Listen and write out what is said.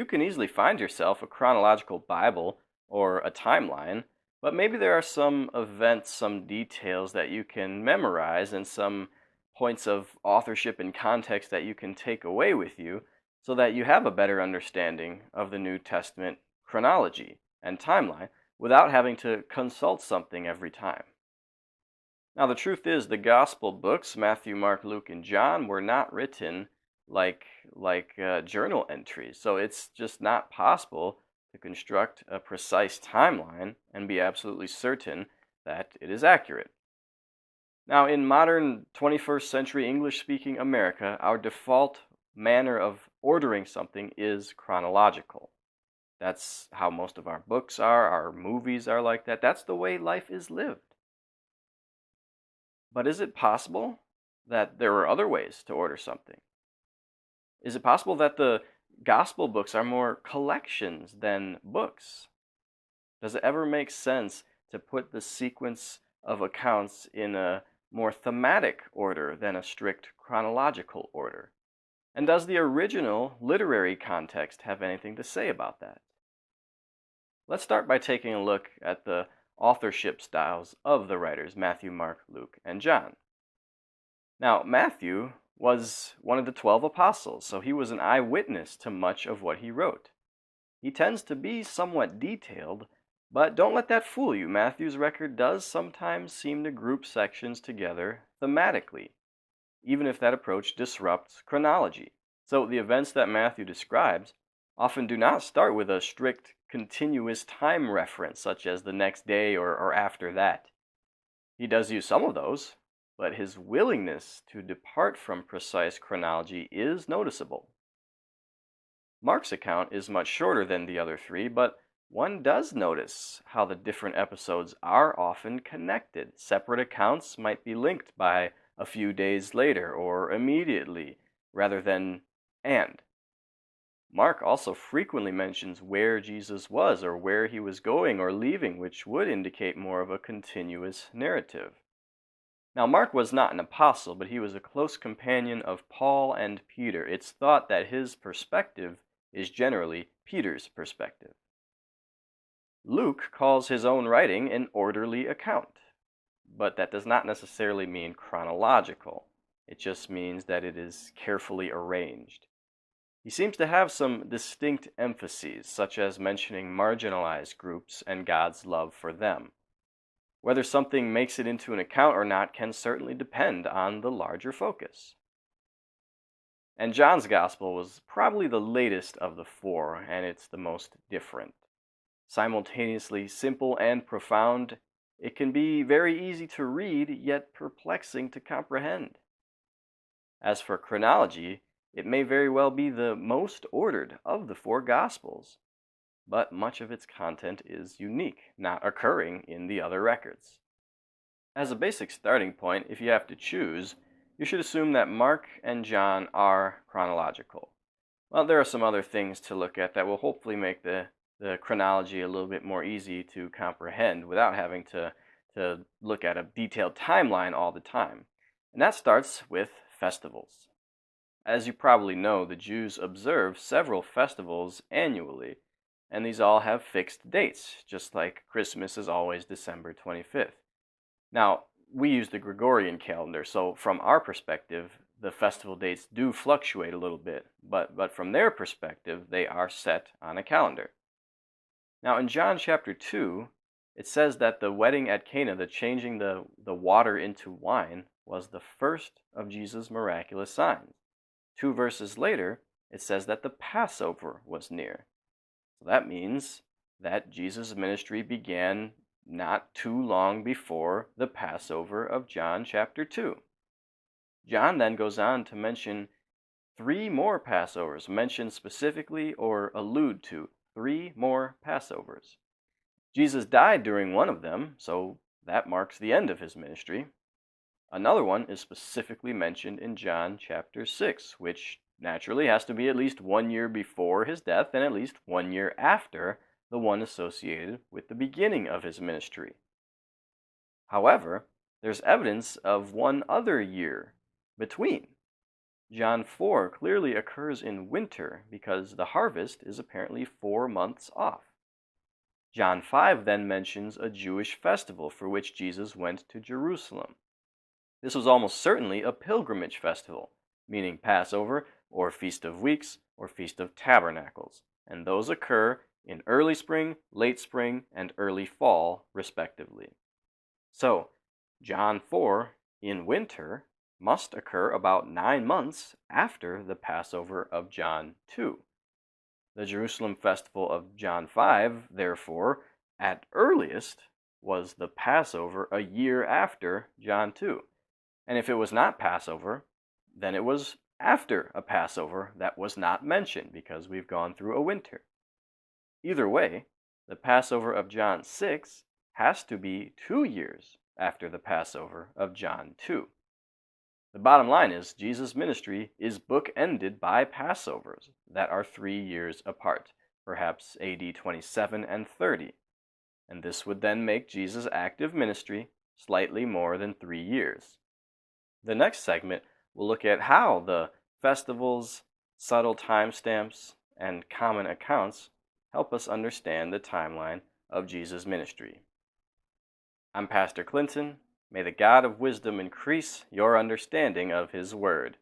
You can easily find yourself a chronological Bible or a timeline, but maybe there are some events, some details that you can memorize, and some points of authorship and context that you can take away with you so that you have a better understanding of the New Testament chronology and timeline without having to consult something every time. Now, the truth is, the gospel books, Matthew, Mark, Luke, and John, were not written like journal entries. So it's just not possible to construct a precise timeline and be absolutely certain that it is accurate. Now, in modern 21st century English speaking America, our default manner of ordering something is chronological. That's how most of our books are, our movies are like that. That's the way life is lived. But is it possible that there are other ways to order something? Is it possible that the gospel books are more collections than books? Does it ever make sense to put the sequence of accounts in a more thematic order than a strict chronological order? And does the original literary context have anything to say about that? Let's start by taking a look at the authorship styles of the writers Matthew, Mark, Luke, and John. Now, Matthew was one of the 12 apostles, so he was an eyewitness to much of what he wrote. He tends to be somewhat detailed, but don't let that fool you. Matthew's record does sometimes seem to group sections together thematically, even if that approach disrupts chronology. So the events that Matthew describes often do not start with a strict continuous time reference, such as the next day or after that. He does use some of those, but his willingness to depart from precise chronology is noticeable. Mark's account is much shorter than the other three, but one does notice how the different episodes are often connected. Separate accounts might be linked by a few days later or immediately, rather than and. Mark also frequently mentions where Jesus was or where he was going or leaving, which would indicate more of a continuous narrative. Now, Mark was not an apostle, but he was a close companion of Paul and Peter. It's thought that his perspective is generally Peter's perspective. Luke calls his own writing an orderly account, but that does not necessarily mean chronological. It just means that it is carefully arranged. He seems to have some distinct emphases, such as mentioning marginalized groups and God's love for them. Whether something makes it into an account or not can certainly depend on the larger focus. And John's Gospel was probably the latest of the four, and it's the most different. Simultaneously simple and profound, it can be very easy to read, yet perplexing to comprehend. As for chronology, it may very well be the most ordered of the four Gospels, but much of its content is unique, not occurring in the other records. As a basic starting point, if you have to choose, you should assume that Mark and John are chronological. Well, there are some other things to look at that will hopefully make the chronology a little bit more easy to comprehend without having to look at a detailed timeline all the time. And that starts with festivals. As you probably know, the Jews observe several festivals annually, and these all have fixed dates, just like Christmas is always December 25th. Now, we use the Gregorian calendar, so from our perspective, the festival dates do fluctuate a little bit, but from their perspective, they are set on a calendar. Now, in John chapter 2, it says that the wedding at Cana, the changing the water into wine, was the first of Jesus' miraculous signs. 2 verses later, it says that the Passover was near. So that means that Jesus' ministry began not too long before the Passover of John chapter 2. John then goes on to mention 3 more Passovers, mention specifically or allude to 3 more Passovers. Jesus died during one of them, so that marks the end of his ministry. Another one is specifically mentioned in John chapter 6, which naturally has to be at least 1 year before his death and at least 1 year after the one associated with the beginning of his ministry. However, there's evidence of one other year between. John 4 clearly occurs in winter because the harvest is apparently 4 months off. John 5 then mentions a Jewish festival for which Jesus went to Jerusalem. This was almost certainly a pilgrimage festival, meaning Passover, or Feast of Weeks, or Feast of Tabernacles, and those occur in early spring, late spring, and early fall, respectively. So, John 4 in winter must occur about 9 months after the Passover of John 2. The Jerusalem festival of John 5, therefore, at earliest, was the Passover a year after John 2. And if it was not Passover, then it was after a Passover that was not mentioned because we've gone through a winter. Either way, the Passover of John 6 has to be 2 years after the Passover of John 2. The bottom line is Jesus' ministry is bookended by Passovers that are 3 years apart, perhaps AD 27 and 30. And this would then make Jesus' active ministry slightly more than 3 years. The next segment will look at how the festivals, subtle timestamps, and common accounts help us understand the timeline of Jesus' ministry. I'm Pastor Clinton. May the God of wisdom increase your understanding of His Word.